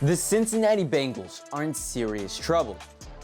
The Cincinnati Bengals are in serious trouble.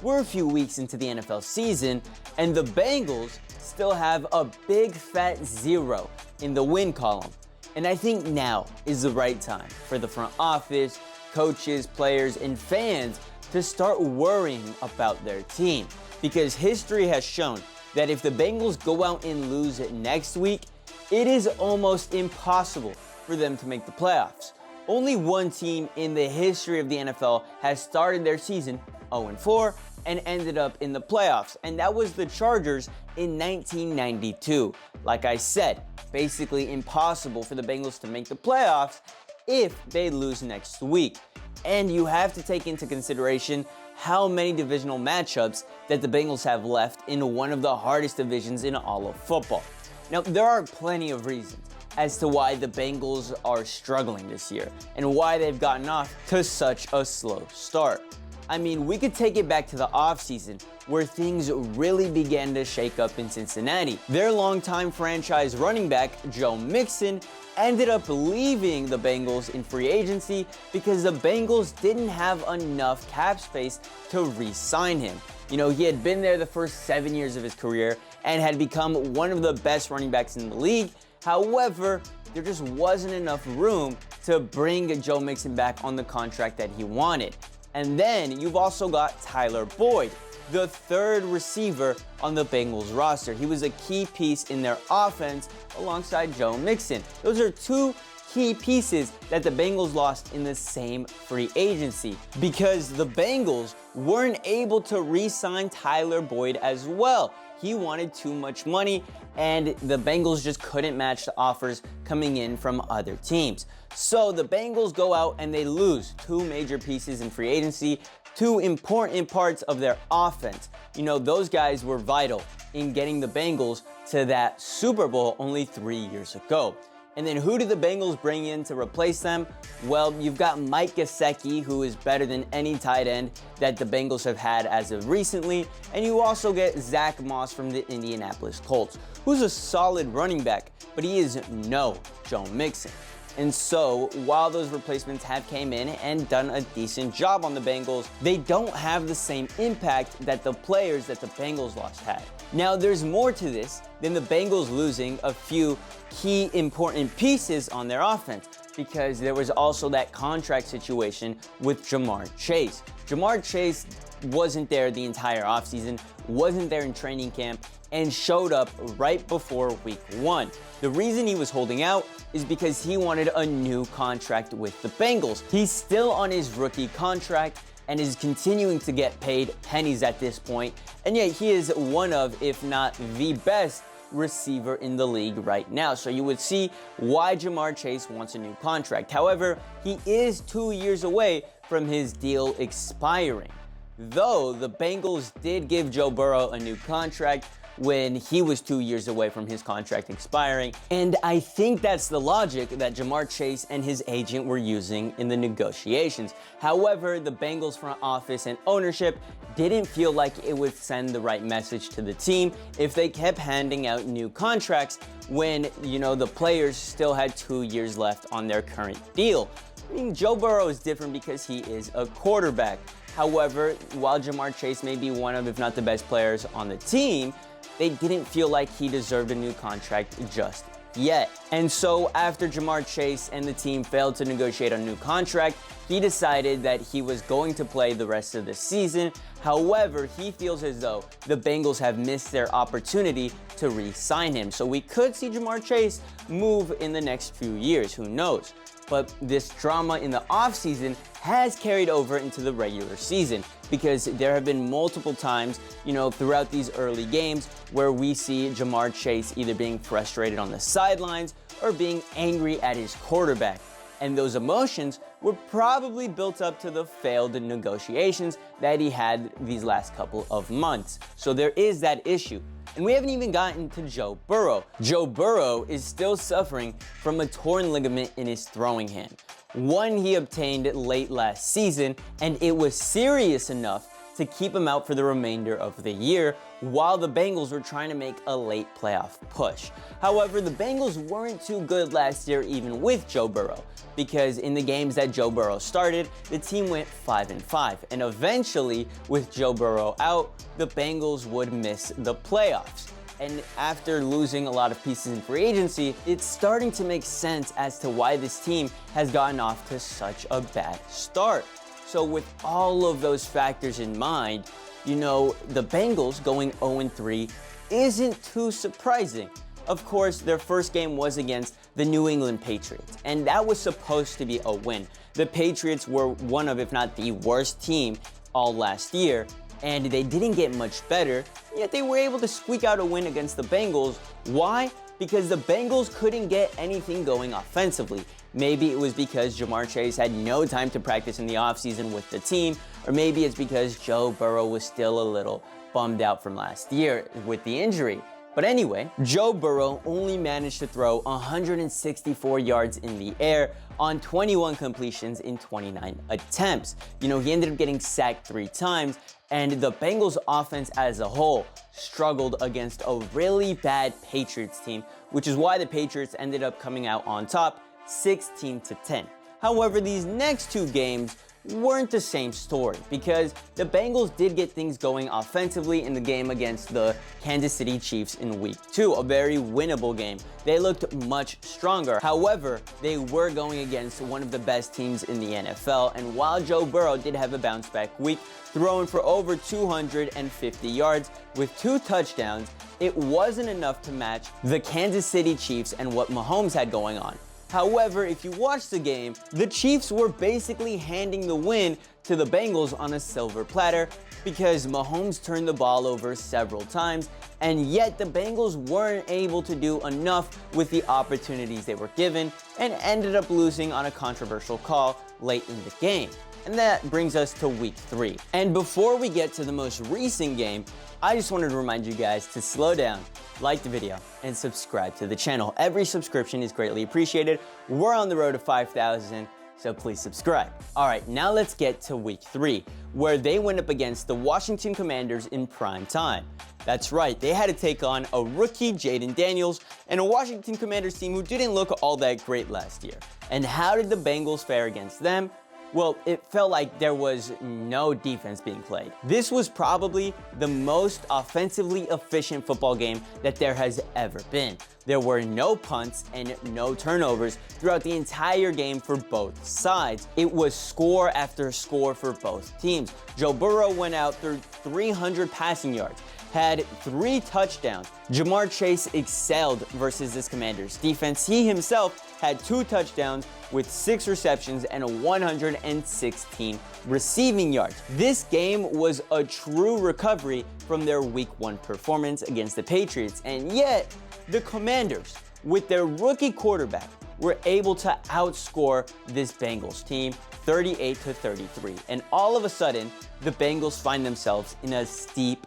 We're a few weeks into the NFL season, and the Bengals still have a big fat 0 in the win column. And I think now is the right time for the front office, coaches, players, and fans to start worrying about their team. Because history has shown that if the Bengals go out and lose it next week, it is almost impossible for them to make the playoffs. Only one team in the history of the NFL has started their season 0-4 and ended up in the playoffs, and that was the Chargers in 1992. Like I said, basically impossible for the Bengals to make the playoffs if they lose next week. And you have to take into consideration how many divisional matchups that the Bengals have left in one of the hardest divisions in all of football. Now, there are plenty of reasons as to why the Bengals are struggling this year and why they've gotten off to such a slow start. I mean, we could take it back to the offseason where things really began to shake up in Cincinnati. Their longtime franchise running back, Joe Mixon, ended up leaving the Bengals in free agency because the Bengals didn't have enough cap space to re-sign him. You know, he had been there the first 7 years of his career and had become one of the best running backs in the league. However, there just wasn't enough room to bring Joe Mixon back on the contract that he wanted. And then you've also got Tyler Boyd, the third receiver on the Bengals roster. He was a key piece in their offense alongside Joe Mixon. Those are two key pieces that the Bengals lost in the same free agency because the Bengals weren't able to re-sign Tyler Boyd as well. He wanted too much money, and the Bengals just couldn't match the offers coming in from other teams. So the Bengals go out and they lose two major pieces in free agency, two important parts of their offense. You know, those guys were vital in getting the Bengals to that Super Bowl only 3 years ago. And then who did the Bengals bring in to replace them? Well, you've got Mike Gesicki, who is better than any tight end that the Bengals have had as of recently. And you also get Zach Moss from the Indianapolis Colts, who's a solid running back, but he is no Joe Mixon. And so, while those replacements have came in and done a decent job on the Bengals, they don't have the same impact that the players that the Bengals lost had. Now, there's more to this than the Bengals losing a few key important pieces on their offense, because there was also that contract situation with Jamar Chase. Jamar Chase wasn't there the entire offseason, wasn't there in training camp, and showed up right before week 1. The reason he was holding out is because he wanted a new contract with the Bengals. He's still on his rookie contract and is continuing to get paid pennies at this point, and yet he is one of, if not the best receiver in the league right now. So you would see why Jamar Chase wants a new contract. However, he is 2 years away from his deal expiring. Though the Bengals did give Joe Burrow a new contract when he was 2 years away from his contract expiring. And I think that's the logic that Jamar Chase and his agent were using in the negotiations. However, the Bengals front office and ownership didn't feel like it would send the right message to the team if they kept handing out new contracts when, you know, the players still had 2 years left on their current deal. I mean, Joe Burrow is different because he is a quarterback. However, while Jamar Chase may be one of, if not the best players on the team, they didn't feel like he deserved a new contract just yet. And so after Jamar Chase and the team failed to negotiate a new contract, he decided that he was going to play the rest of the season. However, he feels as though the Bengals have missed their opportunity to re-sign him. So we could see Jamar Chase move in the next few years, who knows? But this drama in the offseason has carried over into the regular season because there have been multiple times, you know, throughout these early games where we see Jamar Chase either being frustrated on the sidelines or being angry at his quarterback. And those emotions were probably built up to the failed negotiations that he had these last couple of months. So there is that issue. And we haven't even gotten to Joe Burrow. Joe Burrow is still suffering from a torn ligament in his throwing hand. One he obtained late last season, and it was serious enough to keep him out for the remainder of the year, while the Bengals were trying to make a late playoff push. However, the Bengals weren't too good last year even with Joe Burrow, because in the games that Joe Burrow started, the team went 5-5, and eventually, with Joe Burrow out, the Bengals would miss the playoffs. And after losing a lot of pieces in free agency, it's starting to make sense as to why this team has gotten off to such a bad start. So with all of those factors in mind, the Bengals going 0-3 isn't too surprising. Of course, their first game was against the New England Patriots, and that was supposed to be a win. The Patriots were one of, if not the worst team all last year, and they didn't get much better, yet they were able to squeak out a win against the Bengals. Why? Because the Bengals couldn't get anything going offensively. Maybe it was because Jamar Chase had no time to practice in the offseason with the team, or maybe it's because Joe Burrow was still a little bummed out from last year with the injury. But anyway, Joe Burrow only managed to throw 164 yards in the air on 21 completions in 29 attempts. He ended up getting sacked 3 times, and the Bengals offense as a whole struggled against a really bad Patriots team, which is why the Patriots ended up coming out on top 16-10. However, these next 2 games weren't the same story, because the Bengals did get things going offensively in the game against the Kansas City Chiefs in week 2, a very winnable game. They looked much stronger. However, they were going against one of the best teams in the NFL, and while Joe Burrow did have a bounce back week, throwing for over 250 yards with 2 touchdowns, it wasn't enough to match the Kansas City Chiefs and what Mahomes had going on. However, if you watch the game, the Chiefs were basically handing the win to the Bengals on a silver platter, because Mahomes turned the ball over several times, and yet the Bengals weren't able to do enough with the opportunities they were given, and ended up losing on a controversial call late in the game. And that brings us to week 3. And before we get to the most recent game, I just wanted to remind you guys to slow down, like the video, and subscribe to the channel. Every subscription is greatly appreciated. We're on the road to 5,000, so please subscribe. All right, now let's get to week 3, where they went up against the Washington Commanders in prime time. That's right, they had to take on a rookie Jaden Daniels and a Washington Commanders team who didn't look all that great last year. And how did the Bengals fare against them? Well, it felt like there was no defense being played. This was probably the most offensively efficient football game that there has ever been. There were no punts and no turnovers throughout the entire game for both sides. It was score after score for both teams. Joe Burrow went out through 300 passing yards, had 3 touchdowns. Jamar Chase excelled versus this Commanders defense. He himself had 2 touchdowns with 6 receptions and 116 receiving yards. This game was a true recovery from their week 1 performance against the Patriots, and yet the Commanders, with their rookie quarterback, were able to outscore this Bengals team 38-33. And all of a sudden, the Bengals find themselves in a steep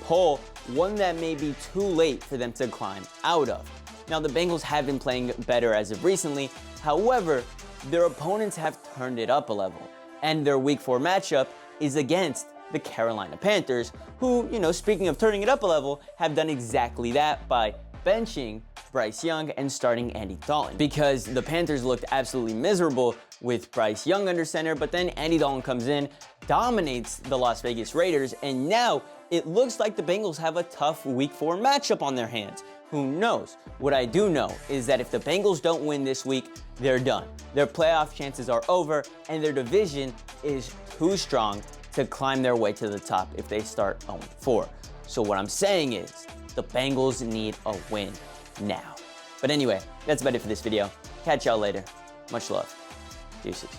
hole, one that may be too late for them to climb out of. Now, the Bengals have been playing better as of recently. However, their opponents have turned it up a level, and their week 4 matchup is against the Carolina Panthers, who, speaking of turning it up a level, have done exactly that by benching Bryce Young and starting Andy Dalton, because the Panthers looked absolutely miserable with Bryce Young under center, but then Andy Dalton comes in, dominates the Las Vegas Raiders, and now it looks like the Bengals have a tough week 4 matchup on their hands. Who knows? What I do know is that if the Bengals don't win this week, they're done. Their playoff chances are over, and their division is too strong to climb their way to the top if they start 0-4. So what I'm saying is, the Bengals need a win now. But anyway, that's about it for this video. Catch y'all later. Much love. Deuces.